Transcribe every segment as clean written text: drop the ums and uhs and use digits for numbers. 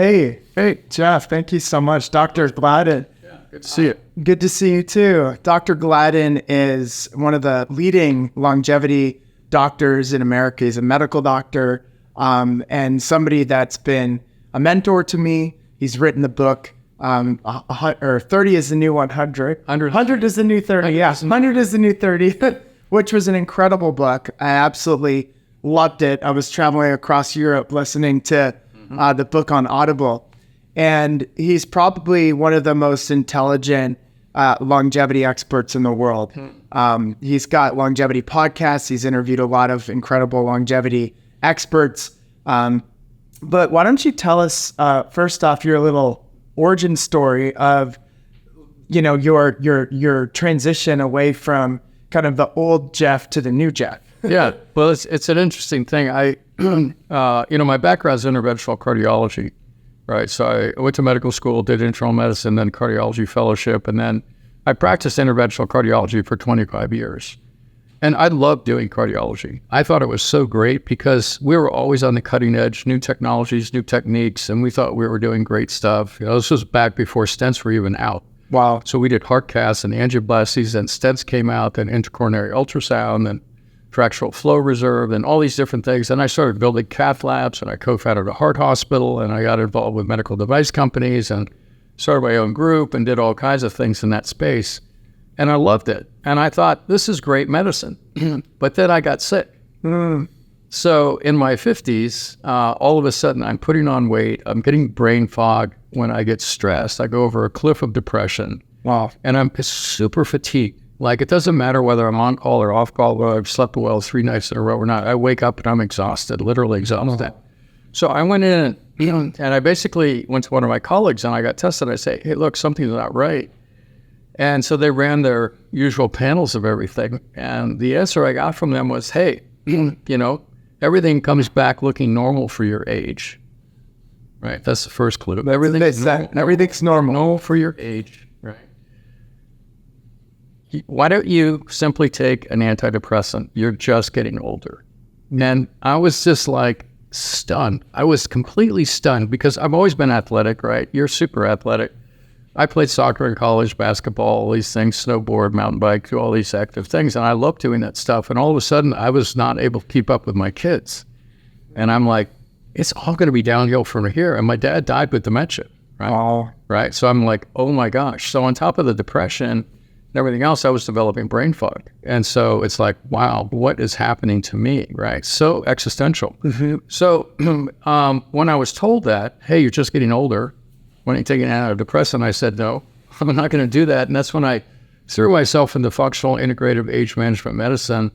Hey, Jeff, thank you so much. Dr. Gladden. Yeah, good to see you. Good to see you too. Dr. Gladden is one of the leading longevity doctors in America. He's a medical doctor and somebody that's been a mentor to me. He's written the book, 30 is the new 100. 100 is the new 30. Yeah, 100 is the new 30, which was an incredible book. I absolutely loved it. I was traveling across Europe listening to the book on Audible. And he's probably one of the most intelligent longevity experts in the world. He's got longevity podcasts. He's interviewed a lot of incredible longevity experts. But why don't you tell us, first off, your little origin story of, your transition away from kind of the old Jeff to the new Jeff. Yeah, well, it's an interesting thing. My background is interventional cardiology, right? So I went to medical school, did internal medicine, then cardiology fellowship, and then I practiced interventional cardiology for 25 years. And I loved doing cardiology. I thought it was so great because we were always on the cutting edge, new technologies, new techniques, and we thought we were doing great stuff. This was back before stents were even out. Wow. So we did heart casts and angioplasties, and stents came out, then intracoronary ultrasound, and fractional flow reserve, and all these different things. And I started building cath labs, and I co-founded a heart hospital, and I got involved with medical device companies and started my own group and did all kinds of things in that space. And I loved it. And I thought, this is great medicine. But then I got sick. So in my 50s, all of a sudden I'm putting on weight. I'm getting brain fog when I get stressed. I go over a cliff of depression. Wow. And I'm super fatigued. Like, it doesn't matter whether I'm on call or off call, whether I've slept well 3 nights in a row or not. I wake up and I'm exhausted, literally exhausted. So I went in and I basically went to one of my colleagues and I got tested. I say, hey, look, something's not right. And so they ran their usual panels of everything. And the answer I got from them was, hey, everything comes back looking normal for your age. Right? That's the first clue. Everything's normal for your age. Right? Why don't you simply take an antidepressant? You're just getting older. And I was just like stunned. I was completely stunned because I've always been athletic, right? You're super athletic. I played soccer in college, basketball, all these things, snowboard, mountain bike, do all these active things. And I loved doing that stuff. And all of a sudden, I was not able to keep up with my kids. And I'm like, it's all going to be downhill from here. And my dad died with dementia, right? Oh. Right. So I'm like, oh my gosh. So on top of the depression and everything else, I was developing brain fog. And so it's like, wow, what is happening to me, right? So existential. So when I was told that, hey, you're just getting older, when you take an antidepressant, I said, no, I'm not going to do that. And that's when I threw myself into functional integrative age management medicine.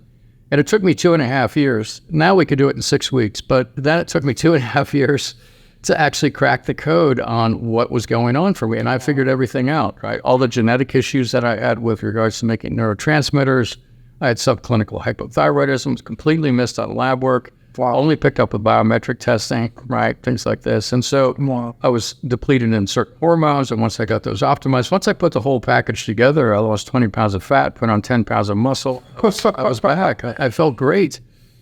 And it took me 2.5 years. Now we could do it in 6 weeks, but then it took me 2.5 years to actually crack the code on what was going on for me. And I figured everything out, right? All the genetic issues that I had with regards to making neurotransmitters. I had subclinical hypothyroidism, completely missed on lab work. Wow. Only picked up with biometric testing, right? Things like this. And so I was depleted in certain hormones. And once I got those optimized, once I put the whole package together, I lost 20 pounds of fat, put on 10 pounds of muscle. I was back. I felt great.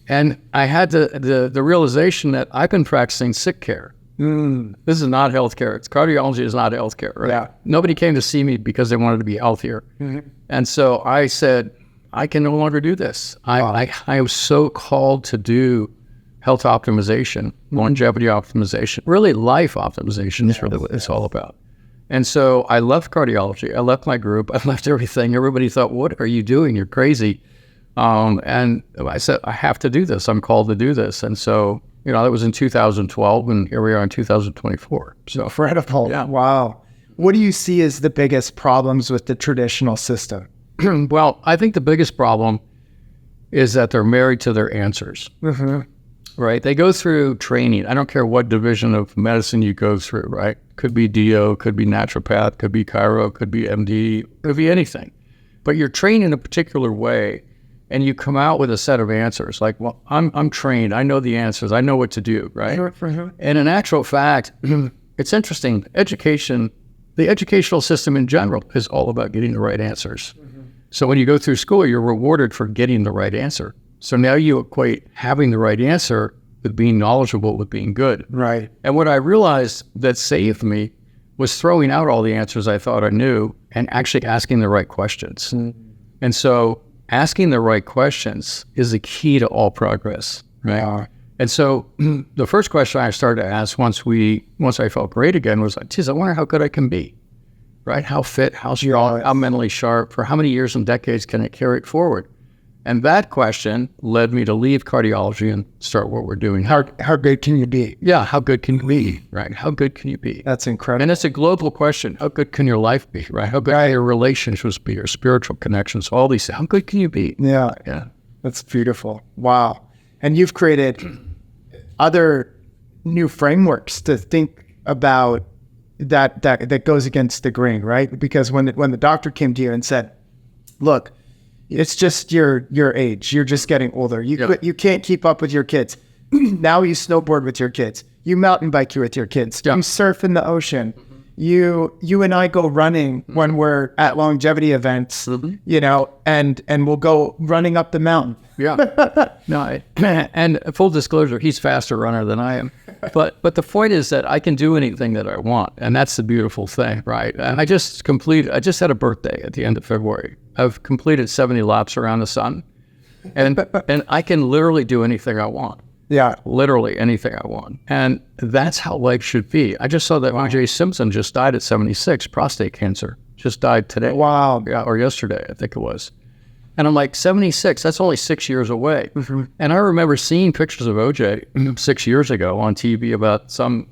And I had the realization that I've been practicing sick care. This is not healthcare. Cardiology is not healthcare, right? Yeah. Nobody came to see me because they wanted to be healthier. And so I said, I can no longer do this. I am so called to do health optimization, longevity optimization, really life optimization is really what it's all about. And so I left cardiology. I left my group. I left everything. Everybody thought, what are you doing? You're crazy. And I said, I have to do this. I'm called to do this. And so, that was in 2012, and here we are in 2024. So incredible. Yeah. Wow. What do you see as the biggest problems with the traditional system? Well, I think the biggest problem is that they're married to their answers. Right? They go through training. I don't care what division of medicine you go through, right? Could be DO, could be naturopath, could be chiro, could be MD, could be anything. But you're trained in a particular way, and you come out with a set of answers. Like, well, I'm trained. I know the answers. I know what to do, right? And in actual fact, it's interesting. Education, the educational system in general is all about getting the right answers. So when you go through school, you're rewarded for getting the right answer. So now you equate having the right answer with being knowledgeable, with being good. Right. And what I realized that saved me was throwing out all the answers I thought I knew and actually asking the right questions. And so asking the right questions is the key to all progress, right? And so the first question I started to ask once I felt great again was like, geez, I wonder how good I can be, right? How fit, how strong, how mentally sharp, for how many years and decades can I carry it forward? And that question led me to leave cardiology and start what we're doing. How good can you be? Yeah, how good can you be, right? How good can you be? That's incredible. And it's a global question. How good can your life be, right? How good can your relationships be, your spiritual connections, all these things. How good can you be? Yeah. That's beautiful. Wow. And you've created other new frameworks to think about that goes against the grain, right? Because when the doctor came to you and said, look, it's just your age. You're just getting older. You can't keep up with your kids. Now you snowboard with your kids. You mountain bike with your kids. You surf in the ocean. You and I go running when we're at longevity events, you know, and we'll go running up the mountain. And full disclosure, he's faster runner than I am. But the point is that I can do anything that I want. And that's the beautiful thing, right? And I just had a birthday at the end of February. I've completed 70 laps around the sun. And I can literally do anything I want. Yeah. Literally anything I want. And that's how life should be. I just saw that O.J. Simpson just died at 76, prostate cancer. Just died today. Wow. Yeah, or yesterday, I think it was. And I'm like, 76, that's only 6 years away. And I remember seeing pictures of O.J. 6 years ago on TV about something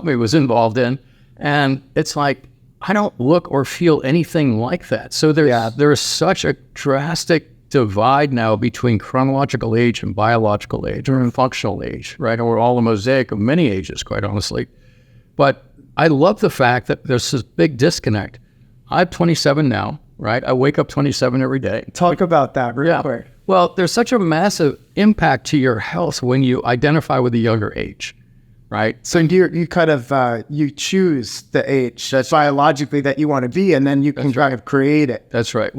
he was involved in. And it's like, I don't look or feel anything like that. So there is such a drastic divide now between chronological age and biological age or functional age, right? Or all a mosaic of many ages, quite honestly. But I love the fact that there's this big disconnect. I'm 27 now, right? I wake up 27 every day. Talk about that real quick. Well, there's such a massive impact to your health when you identify with a younger age, right? So you kind of, you choose the age biologically that you want to be, and then you can try to create it. That's right.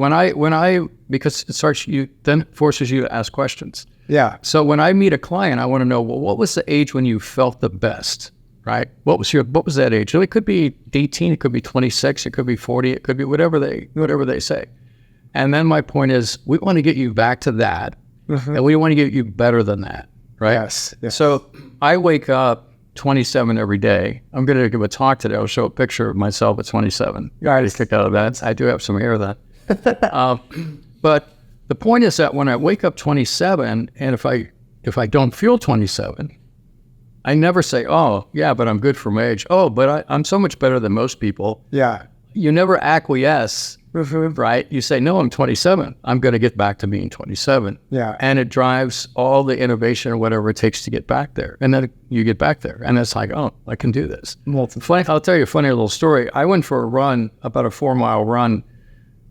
Because it starts, then forces you to ask questions. Yeah. So when I meet a client, I want to know, well, what was the age when you felt the best, right? What was that age? It could be 18, it could be 26, it could be 40, it could be whatever they say. And then my point is, we want to get you back to that, and we want to get you better than that, right? Yes. So I wake up 27 every day. I'm going to give a talk today. I'll show a picture of myself at 27. I just kick out of that. I do have some hair then. But the point is that when I wake up 27, and if I don't feel 27, I never say, oh, yeah, but I'm good for my age. Oh, but I'm so much better than most people. Yeah. You never acquiesce, right? You say, no, I'm 27. I'm going to get back to being 27. Yeah. And it drives all the innovation or whatever it takes to get back there. And then you get back there. And it's like, oh, I can do this. Funny, I'll tell you a funny little story. I went for a run, about a 4-mile run,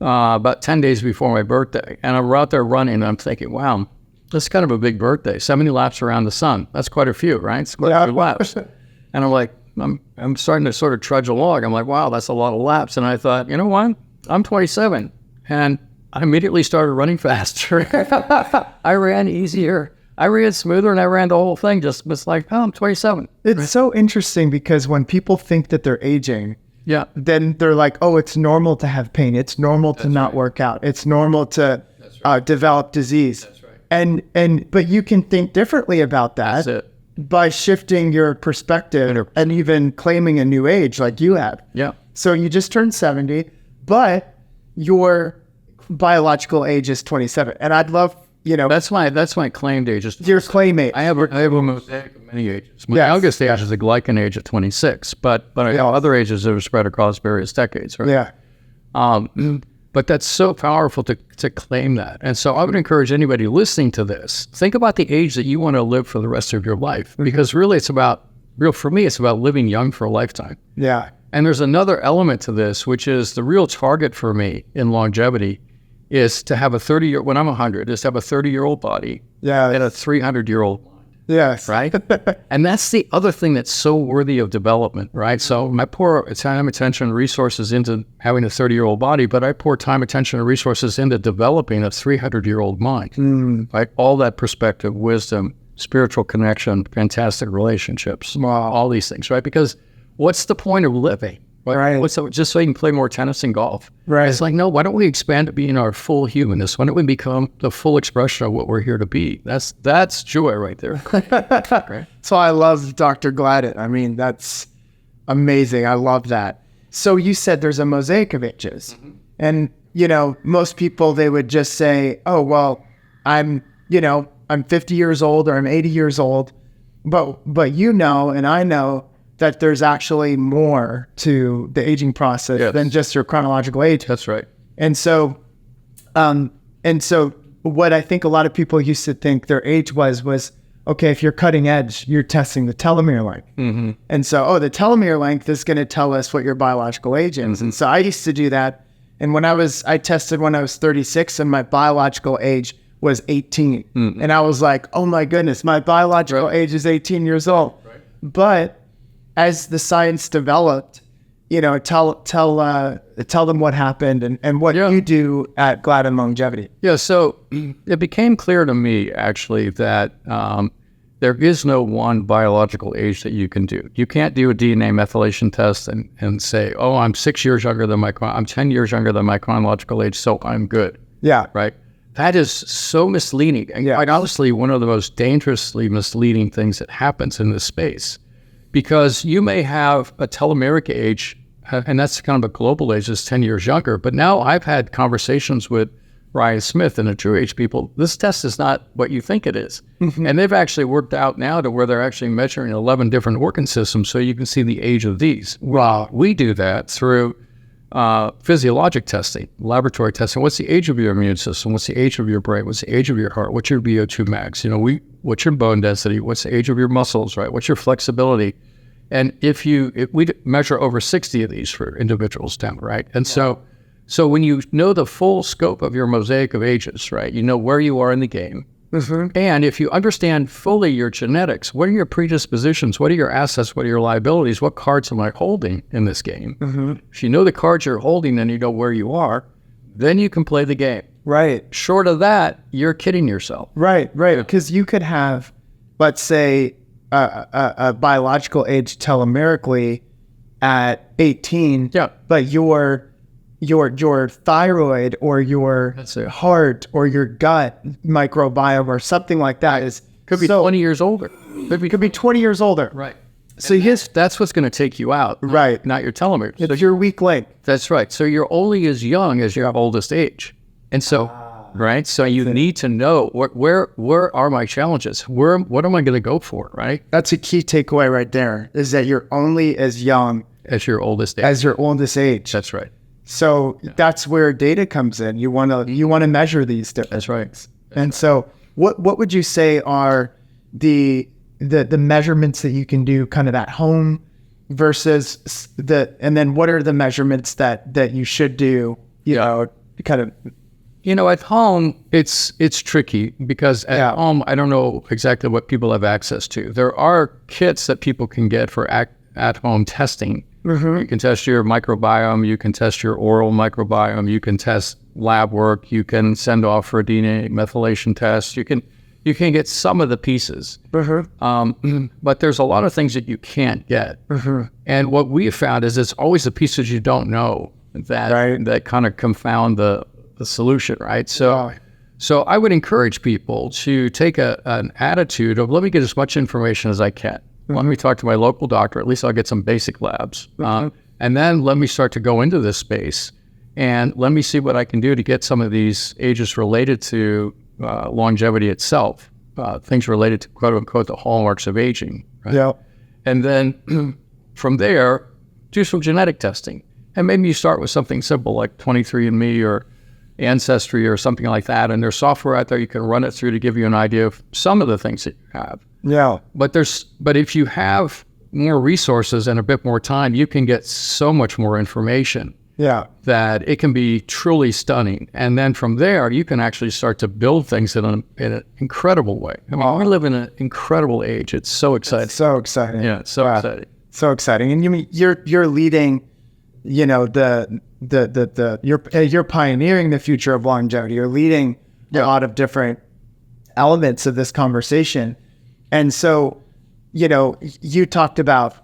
about 10 days before my birthday. And I'm out there running, and I'm thinking, wow, that's kind of a big birthday. 70 laps around the sun. That's quite a few, right? It's quite a few laps. And I'm like, I'm starting to sort of trudge along. I'm like, wow, that's a lot of laps. And I thought, you know what? I'm 27. And I immediately started running faster. I ran easier. I ran smoother, and I ran the whole thing. Just was like, oh, I'm 27. It's so interesting because when people think that they're aging, then they're like, oh, it's normal to have pain. It's normal to not work out. It's normal to develop disease. That's right. But you can think differently about that. That's it. By shifting your perspective and even claiming a new age like you have. Yeah. So you just turned 70, but your biological age is 27. And I'd love, that's my claimed age. Your claim age. I have a mosaic of many ages. My youngest age is a glycan age at 26, but I have other ages that are spread across various decades, right? Yeah. But that's so powerful to claim that. And so I would encourage anybody listening to this, think about the age that you want to live for the rest of your life. Because really for me, it's about living young for a lifetime. Yeah. And there's another element to this, which is the real target for me in longevity is to have when I'm 100, is to have a 30-year-old body and a 300-year-old mind. Yes. Right? And that's the other thing that's so worthy of development, right? So I pour time, attention, and resources into having a 30-year-old body, but I pour time, attention, and resources into developing a 300-year-old mind, right? All that perspective, wisdom, spiritual connection, fantastic relationships, all these things, right? Because what's the point of living? Right. Just so you can play more tennis and golf. Right. It's like, no, why don't we expand to being our full humanness? Why don't we become the full expression of what we're here to be? That's joy right there. Right? So I love Dr. Gladden. I mean, that's amazing. I love that. So you said there's a mosaic of ages. Mm-hmm. And, most people, they would just say, oh, well, I'm 50 years old or I'm 80 years old. But and I know that there's actually more to the aging process than just your chronological age. That's right. And so what I think a lot of people used to think their age was, okay, if you're cutting edge, you're testing the telomere length. Mm-hmm. And so, the telomere length is going to tell us what your biological age is. Mm-hmm. And so I used to do that. And I tested when I was 36 and my biological age was 18. Mm-hmm. And I was like, oh my goodness, my biological age is 18 years old. Right. But as the science developed, tell them what happened and what you do at Gladden Longevity. Yeah, so it became clear to me, actually, that there is no one biological age that you can do. You can't do a DNA methylation test and say, oh, I'm 6 years younger than I'm 10 years younger than my chronological age, so I'm good. Yeah. Right? That is so misleading. And quite honestly, one of the most dangerously misleading things that happens in this space. Because you may have a telomeric age, and that's kind of a global age, that's 10 years younger. But now I've had conversations with Ryan Smith and the True Age people. This test is not what you think it is. Mm-hmm. And they've actually worked out now to where they're actually measuring 11 different organ systems so you can see the age of these. Wow. We do that through physiologic testing, laboratory testing. What's the age of your immune system? What's the age of your brain? What's the age of your heart? What's your VO2 max? What's your bone density? What's the age of your muscles, right? What's your flexibility? And if we measure over 60 of these for individuals now, right? And so when you know the full scope of your mosaic of ages, right, you know where you are in the game. Mm-hmm. And if you understand fully your genetics, what are your predispositions? What are your assets? What are your liabilities? What cards am I holding in this game? Mm-hmm. If you know the cards you're holding and you know where you are, then you can play the game. Right. Short of that, you're kidding yourself. Right. Because you could have, let's say, a biological age telomerically at 18, but your thyroid or your heart or your gut microbiome or something like that could be 20 years older. Could be 20 years older. Right. So that's what's going to take you out. Right. Not your telomeres. It's your weak link. That's right. So you're only as young as your oldest age. And so, right. So you need to know where are my challenges? What am I going to go for? Right. That's a key takeaway right there, is that you're only as young as your oldest age. That's right. So that's where data comes in. You want to measure these different That's right. things. And so what would you say are the measurements that you can do kind of at home versus and then what are the measurements that you should do, kind of. At home, it's tricky because at home, I don't know exactly what people have access to. There are kits that people can get for at-home testing. Mm-hmm. You can test your microbiome, you can test your oral microbiome, you can test lab work, you can send off for a DNA methylation test. You can get some of the pieces, but there's a lot of things that you can't get. Mm-hmm. And what we have found is it's always the pieces you don't know that kind of confound the solution, right? So I would encourage people to take an attitude of, let me get as much information as I can. Let me talk to my local doctor. At least I'll get some basic labs. And then let me start to go into this space and let me see what I can do to get some of these ages related to longevity itself, things related to, quote unquote, the hallmarks of aging. Right? Yeah. And then from there, do some genetic testing. And maybe you start with something simple like 23andMe or Ancestry or something like that. And there's software out there you can run it through to give you an idea of some of the things that you have. Yeah. But if you have more resources and a bit more time, you can get so much more information. Yeah. That it can be truly stunning. And then from there, you can actually start to build things in an incredible way. I mean, we live in an incredible age. It's so exciting. It's so exciting. Yeah, exciting. So exciting. And you're leading, you're pioneering the future of longevity. You're leading a lot of different elements of this conversation. And so, you talked about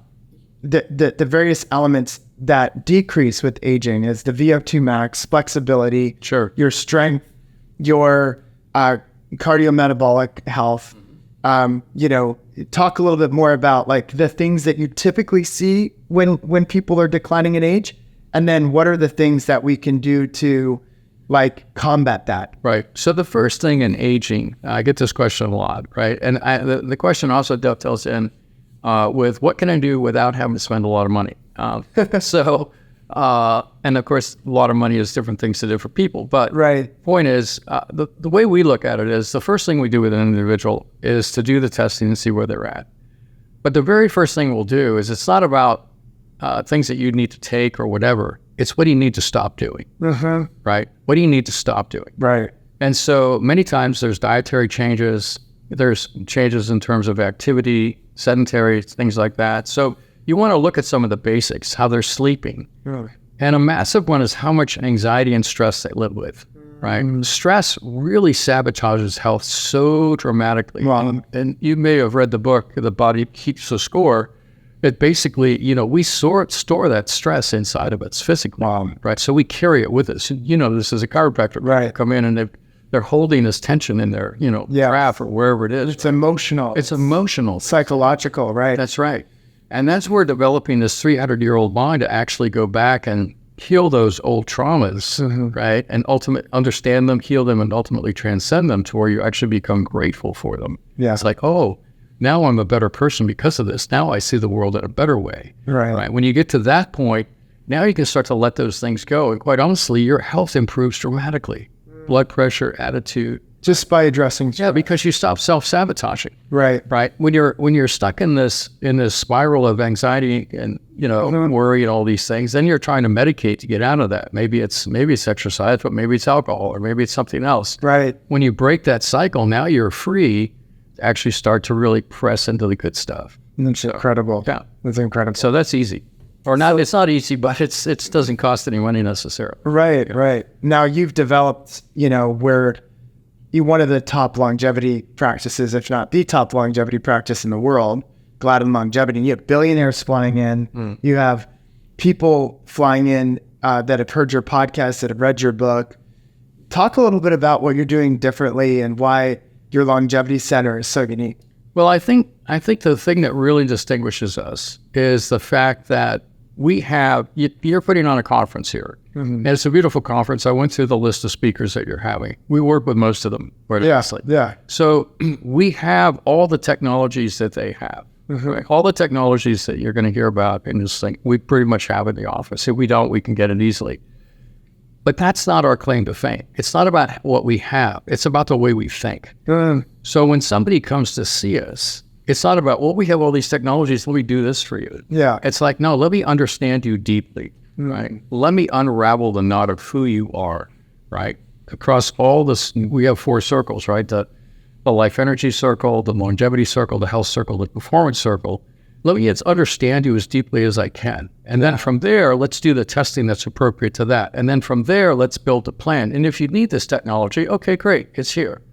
the various elements that decrease with aging is the VO2 max, flexibility, Sure. your strength, your cardiometabolic health. Talk a little bit more about like the things that you typically see when people are declining in age, and then what are the things that we can do to like combat that? Right. So the first thing in aging, I get this question a lot, right? And the question also dovetails in with what can I do without having to spend a lot of money? And of course, a lot of money is different things to different people. But Right. point is, the way we look at it is the first thing we do with an individual is to do the testing and see where they're at. But the very first thing we'll do is it's not about things that you need to take or whatever. It's what do you need to stop doing, right? What do you need to stop doing? Right. And so many times there's dietary changes, there's changes in terms of activity, sedentary, things like that. So you want to look at some of the basics, how they're sleeping. Really? And a massive one is how much anxiety and stress they live with, right? Stress really sabotages health so dramatically. Wow. And you may have read the book, The Body Keeps a Score. It basically, we store that stress inside of us physically, right? So we carry it with us. This is a chiropractor. Right. Come in and they're holding this tension in their, graph or wherever it is. It's emotional. It's emotional. Psychological, right? That's right. And that's where developing this 300-year-old mind to actually go back and heal those old traumas, right? And understand them, heal them, and ultimately transcend them to where you actually become grateful for them. Yeah. It's like, oh, now I'm a better person because of this. Now I see the world in a better way. Right. When you get to that point, now you can start to let those things go. And quite honestly, your health improves dramatically. Blood pressure, attitude. Just by addressing stress. Yeah, because you stop self-sabotaging. Right. Right. When you're stuck in this spiral of anxiety and worry and all these things, then you're trying to medicate to get out of that. Maybe it's exercise, but maybe it's alcohol, or maybe it's something else. Right. When you break that cycle, now you're free to actually start to really press into the good stuff. That's incredible. Yeah, that's incredible. So that's easy, or not? It's not easy, but it doesn't cost any money necessarily. Right. Right. Now you've developed, where you're one of the top longevity practices, if not the top longevity practice in the world, Gladden Longevity. And you have billionaires flying in. You have people flying in that have heard your podcast, that have read your book. Talk a little bit about what you're doing differently and why your longevity center is so unique. Well, I think the thing that really distinguishes us is the fact that we have, you're putting on a conference here. And it's a beautiful conference. I went through the list of speakers that you're having. We work with most of them. Yeah. So we have all the technologies that they have. Right? All the technologies that you're going to hear about in this thing, we pretty much have in the office. If we don't, we can get it easily. But that's not our claim to fame. It's not about what we have. It's about the way we think. So when somebody comes to see us, it's not about, well, we have all these technologies, let me do this for you. Yeah. It's like, no, let me understand you deeply, right? Let me unravel the knot of who you are, right? Across all this, we have 4 circles, right? The life energy circle, the longevity circle, the health circle, the performance circle. Let me understand you as deeply as I can. And then from there, let's do the testing that's appropriate to that. And then from there, let's build a plan. And if you need this technology, okay, great, it's here.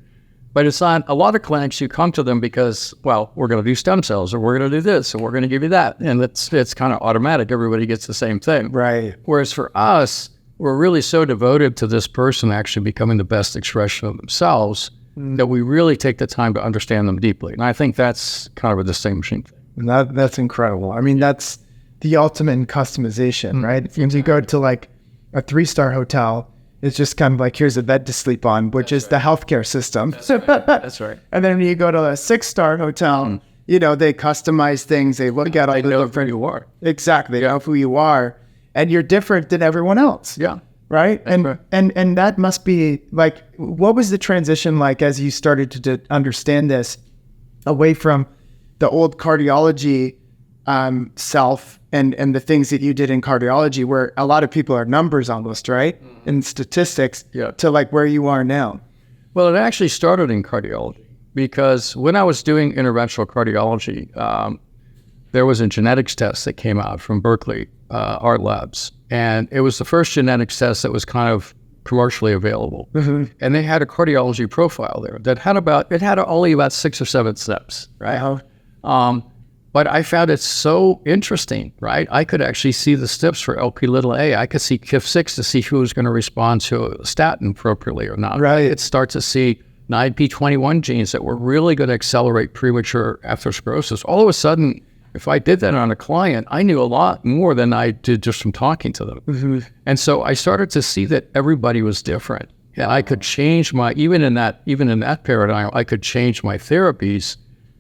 But it's not, a lot of clinics, you come to them because, well, we're going to do stem cells, or we're going to do this, or we're going to give you that. And it's kind of automatic. Everybody gets the same thing. Right. Whereas for us, we're really so devoted to this person actually becoming the best expression of themselves that we really take the time to understand them deeply. And I think that's kind of a distinguishing thing. And that's incredible. I mean, that's the ultimate in customization, right? If you go to like a 3-star hotel, it's just kind of like, here's a bed to sleep on, which is the healthcare system. That's right. And then when you go to a 6-star hotel, they customize things. They look at all the know different. who you are. Exactly. They know who you are. And you're different than everyone else. Yeah. Right. And that must be like, what was the transition like as you started to understand this away from the old cardiology self and the things that you did in cardiology, where a lot of people are numbers almost, right? In statistics, to like where you are now? Well, it actually started in cardiology because when I was doing interventional cardiology, there was a genetics test that came out from Berkeley, Art Labs. And it was the first genetics test that was kind of commercially available. And they had a cardiology profile there that had only about 6 or 7 steps, right? But I found it so interesting, right? I could actually see the steps for Lp(a). I could see KIF6 to see who was going to respond to a statin appropriately or not. Right. I could start to see 9p21 genes that were really going to accelerate premature atherosclerosis. All of a sudden, if I did that on a client, I knew a lot more than I did just from talking to them. And so I started to see that everybody was different. And I could change even in that paradigm, I could change my therapies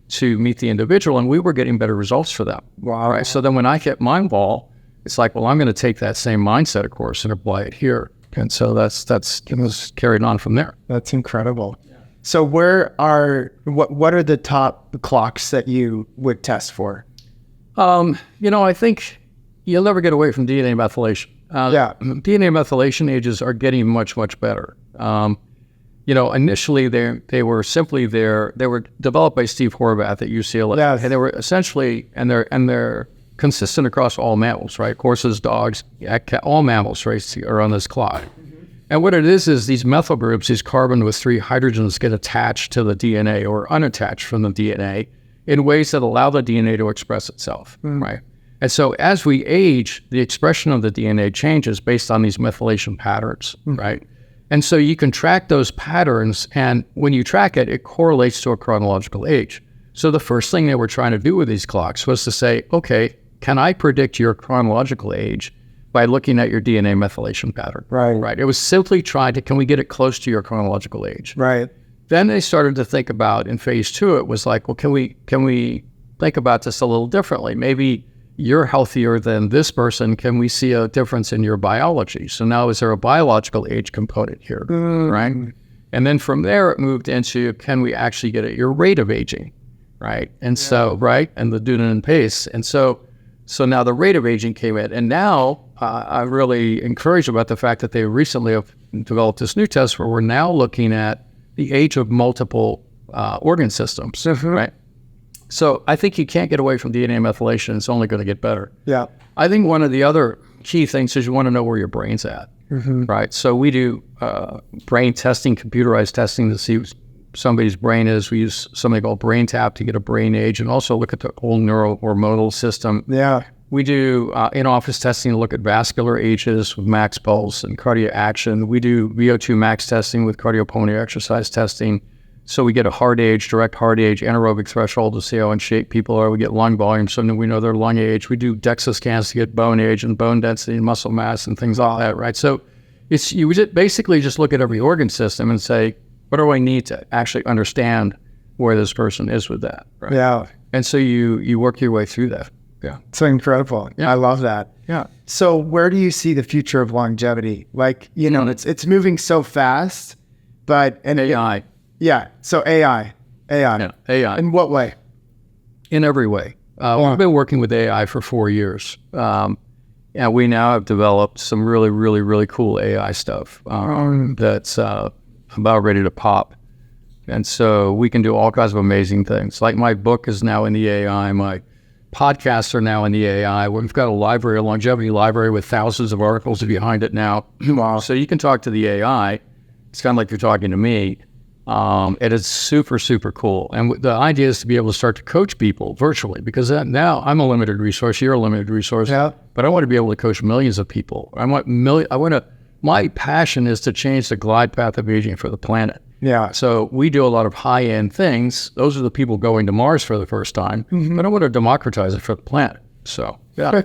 to meet the individual, and we were getting better results for them. Wow. Right? So then when I hit mind ball, it's like, well, I'm going to take that same mindset, of course, and apply it here. And so that's it was carried on from there. That's incredible. So what are the top clocks that you would test for? I think you'll never get away from DNA methylation. DNA methylation ages are getting much, much better. Initially they were developed by Steve Horvath at UCLA. Yes. And they were essentially, and they're consistent across all mammals, right? Horses, dogs, all mammals, right, are on this clock. And what it is these methyl groups, these carbon with 3 hydrogens, get attached to the DNA or unattached from the DNA in ways that allow the DNA to express itself, right? And so as we age, the expression of the DNA changes based on these methylation patterns, right? And so you can track those patterns, and when you track it, it correlates to a chronological age. So the first thing they were trying to do with these clocks was to say, okay, can I predict your chronological age by looking at your DNA methylation pattern? Right. It was simply trying to, can we get it close to your chronological age? Right. Then they started to think about, in phase 2, it was like, well, can we think about this a little differently? Maybe you're healthier than this person. Can we see a difference in your biology? So now is there a biological age component here, right? And then from there, it moved into, can we actually get at your rate of aging, right? And so, right, and the Dunan pace. And so now the rate of aging came in. And now I'm really encouraged about the fact that they recently have developed this new test where we're now looking at the age of multiple organ systems, right? So I think you can't get away from DNA methylation. It's only going to get better. Yeah. I think one of the other key things is you want to know where your brain's at, right? So we do brain testing, computerized testing to see somebody's brain is. We use something called brain tap to get a brain age and also look at the whole neurohormonal system. Yeah. We do in-office testing to look at vascular ages with max pulse and cardiac action. We do VO2 max testing with cardiopulmonary exercise testing. So we get a heart age, direct heart age, anaerobic threshold to see how in shape people are. We get lung volume, so we know their lung age. We do DEXA scans to get bone age and bone density and muscle mass and things like that, right? So you basically just look at every organ system and say, what do I need to actually understand where this person is with that, right? Yeah. And so you work your way through that. Yeah. So incredible. Yeah. I love that. Yeah. So where do you see the future of longevity? Like, it's moving so fast, but... And AI. Yeah. So AI. Yeah, AI. In what way? In every way. We've been working with AI for 4 years. And we now have developed some really, really, really cool AI stuff that's about ready to pop. And so we can do all kinds of amazing things. Like my book is now in the AI. My podcasts are now in the AI. We've got a longevity library with thousands of articles behind it now. Wow. So you can talk to the AI. It's kind of like you're talking to me. It is super, super cool. And the idea is to be able to start to coach people virtually, because now I'm a limited resource, you're a limited resource, but I want to be able to coach millions of people. My passion is to change the glide path of aging for the planet. Yeah. So we do a lot of high-end things. Those are the people going to Mars for the first time, but I want to democratize it for the planet. So, yeah.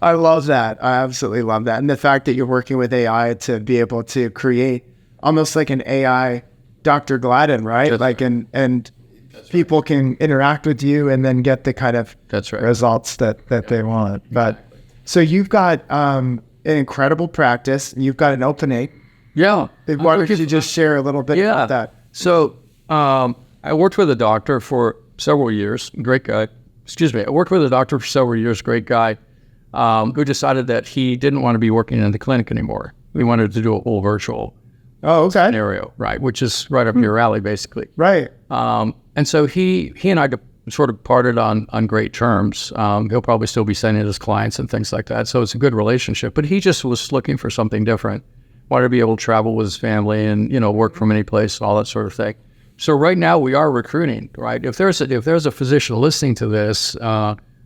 I love that. I absolutely love that. And the fact that you're working with AI to be able to create almost like an AI Dr. Gladden, right? That's like, right. and people can interact with you and then get the kind of results that they want. But so you've got an incredible practice. You've got an openate. Yeah. Why don't you just share a little bit about that? So I worked with a doctor for several years, great guy. I worked with a doctor for several years, great guy, who decided that he didn't want to be working in the clinic anymore. He wanted to do a whole virtual scenario, right, which is right up your alley, basically. Right. And so he and I sort of parted on great terms. He'll probably still be sending his clients and things like that. So it's a good relationship. But he just was looking for something different. wanted to be able to travel with his family and, work from any place, all that sort of thing. So right now we are recruiting, right? If there's a physician listening to this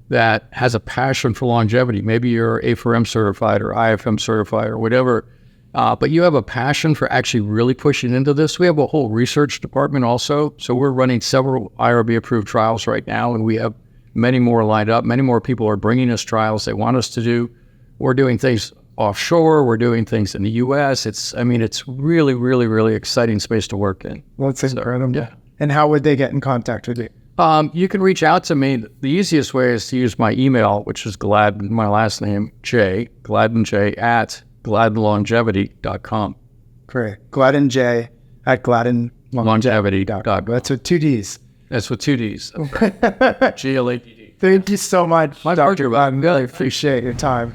that has a passion for longevity, maybe you're A4M certified or IFM certified or whatever, but you have a passion for actually really pushing into this. We have a whole research department also. So we're running several IRB approved trials right now, and we have many more lined up. Many more people are bringing us trials they want us to do. We're doing things offshore. We're doing things in the U.S. It's really, really, really exciting space to work in. Well, it's incredible. Yeah. And how would they get in contact with you? You can reach out to me. The easiest way is to use my email, which is Gladden, my last name, Gladden J at GladdenLongevity.com. Great. Gladden J at GladdenLongevity.com. That's with 2 Ds. That's with 2 Ds. GLADD. Thank you so much, My Dr. pleasure. I really appreciate your time.